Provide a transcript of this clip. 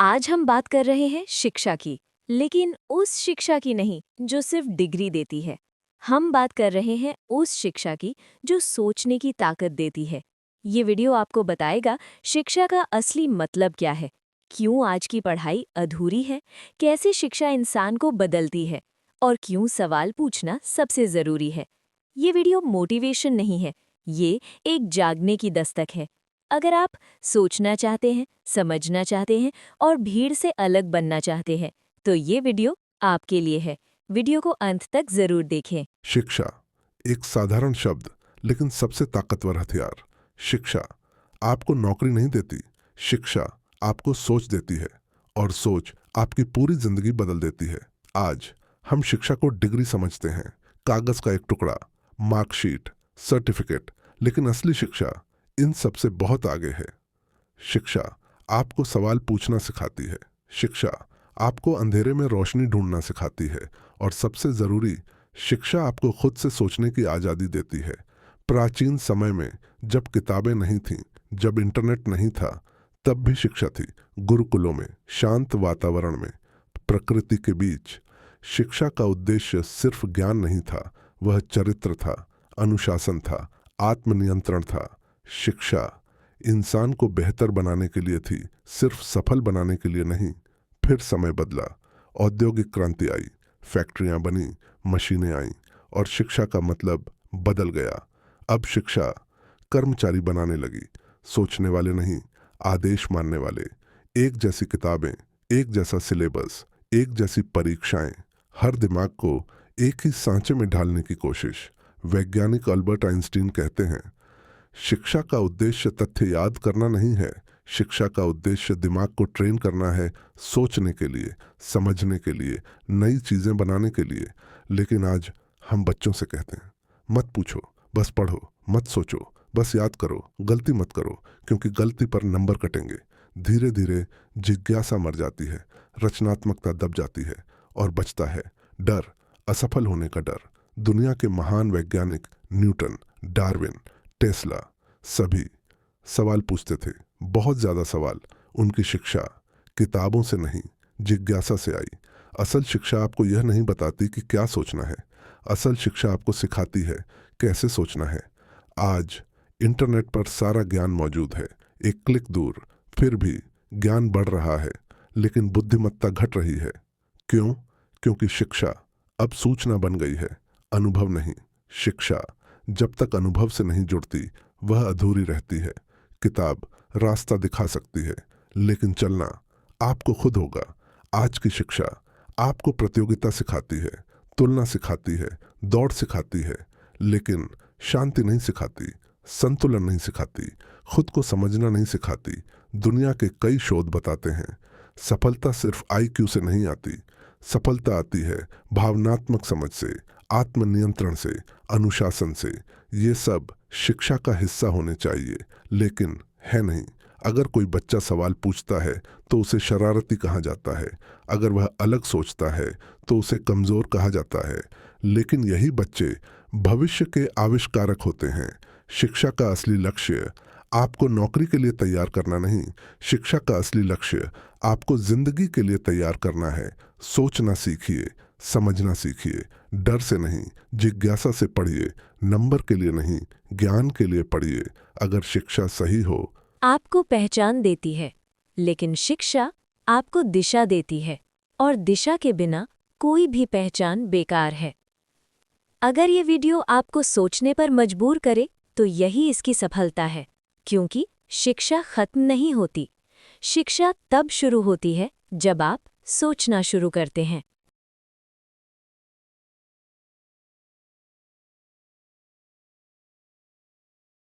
आज हम बात कर रहे हैं शिक्षा की, लेकिन उस शिक्षा की नहीं जो सिर्फ डिग्री देती है। हम बात कर रहे हैं उस शिक्षा की जो सोचने की ताकत देती है। ये वीडियो आपको बताएगा शिक्षा का असली मतलब क्या है, क्यों आज की पढ़ाई अधूरी है, कैसे शिक्षा इंसान को बदलती है और क्यों सवाल पूछना सबसे ज़रूरी है। ये वीडियो मोटिवेशन नहीं है, ये एक जागने की दस्तक है। अगर आप सोचना चाहते हैं, समझना चाहते हैं और भीड़ से अलग बनना चाहते हैं, तो ये वीडियो आपके लिए है। वीडियो को अंत तक जरूर देखें। शिक्षा एक साधारण शब्द लेकिन सबसे ताकतवर हथियार। शिक्षा आपको नौकरी नहीं देती, शिक्षा आपको सोच देती है और सोच आपकी पूरी जिंदगी बदल देती है। आज हम शिक्षा को डिग्री समझते हैं, कागज का एक टुकड़ा, मार्कशीट, सर्टिफिकेट, लेकिन असली शिक्षा इन सब से बहुत आगे है। शिक्षा आपको सवाल पूछना सिखाती है, शिक्षा आपको अंधेरे में रोशनी ढूंढना सिखाती है और सबसे जरूरी, शिक्षा आपको खुद से सोचने की आज़ादी देती है। प्राचीन समय में जब किताबें नहीं थीं, जब इंटरनेट नहीं था, तब भी शिक्षा थी। गुरुकुलों में, शांत वातावरण में, प्रकृति के बीच। शिक्षा का उद्देश्य सिर्फ ज्ञान नहीं था, वह चरित्र था, अनुशासन था, आत्मनियंत्रण था। शिक्षा इंसान को बेहतर बनाने के लिए थी, सिर्फ सफल बनाने के लिए नहीं। फिर समय बदला, औद्योगिक क्रांति आई, फैक्ट्रियां बनी, मशीनें आईं और शिक्षा का मतलब बदल गया। अब शिक्षा कर्मचारी बनाने लगी, सोचने वाले नहीं, आदेश मानने वाले। एक जैसी किताबें, एक जैसा सिलेबस, एक जैसी परीक्षाएं, हर दिमाग को एक ही सांचे में ढालने की कोशिश। वैज्ञानिक अल्बर्ट आइंस्टीन कहते हैं, शिक्षा का उद्देश्य तथ्य याद करना नहीं है, शिक्षा का उद्देश्य दिमाग को ट्रेन करना है, सोचने के लिए, समझने के लिए, नई चीजें बनाने के लिए। लेकिन आज हम बच्चों से कहते हैं, मत पूछो, बस पढ़ो, मत सोचो, बस याद करो, गलती मत करो, क्योंकि गलती पर नंबर कटेंगे। धीरे धीरे जिज्ञासा मर जाती है, रचनात्मकता दब जाती है और बचता है डर, असफल होने का डर। दुनिया के महान वैज्ञानिक न्यूटन, डार्विन, टेस्ला, सभी सवाल पूछते थे, बहुत ज्यादा सवाल। उनकी शिक्षा किताबों से नहीं, जिज्ञासा से आई। असल शिक्षा आपको यह नहीं बताती कि क्या सोचना है, असल शिक्षा आपको सिखाती है कैसे सोचना है। आज इंटरनेट पर सारा ज्ञान मौजूद है, एक क्लिक दूर। फिर भी ज्ञान बढ़ रहा है, लेकिन बुद्धिमत्ता घट रही है। क्यों? क्योंकि शिक्षा अब सूचना बन गई है, अनुभव नहीं। शिक्षा जब तक अनुभव से नहीं जुड़ती, वह अधूरी रहती है। किताब रास्ता दिखा सकती है, लेकिन चलना आपको खुद होगा। आज की शिक्षा आपको प्रतियोगिता सिखाती है, तुलना सिखाती है, दौड़ सिखाती है, लेकिन शांति नहीं सिखाती, संतुलन नहीं सिखाती, खुद को समझना नहीं सिखाती। दुनिया के कई शोध बताते हैं, सफलता सिर्फ आईक्यू से नहीं आती, सफलता आती है भावनात्मक समझ से, आत्मनियंत्रण से, अनुशासन से। ये सब शिक्षा का हिस्सा होने चाहिए, लेकिन है नहीं। अगर कोई बच्चा सवाल पूछता है तो उसे शरारती कहा जाता है, अगर वह अलग सोचता है तो उसे कमजोर कहा जाता है। लेकिन यही बच्चे भविष्य के आविष्कारक होते हैं। शिक्षा का असली लक्ष्य आपको नौकरी के लिए तैयार करना नहीं, शिक्षा का असली लक्ष्य आपको जिंदगी के लिए तैयार करना है। सोचना सीखिए, समझना सीखिए, डर से नहीं, जिज्ञासा से पढ़िए, नंबर के लिए नहीं, ज्ञान के लिए पढ़िए। अगर शिक्षा सही हो, आपको पहचान देती है, लेकिन शिक्षा आपको दिशा देती है, और दिशा के बिना कोई भी पहचान बेकार है। अगर ये वीडियो आपको सोचने पर मजबूर करे, तो यही इसकी सफलता है, क्योंकि शिक्षा खत्म नहीं होती। शिक्षा तब शुरू होती है जब आप सोचना शुरू करते हैं।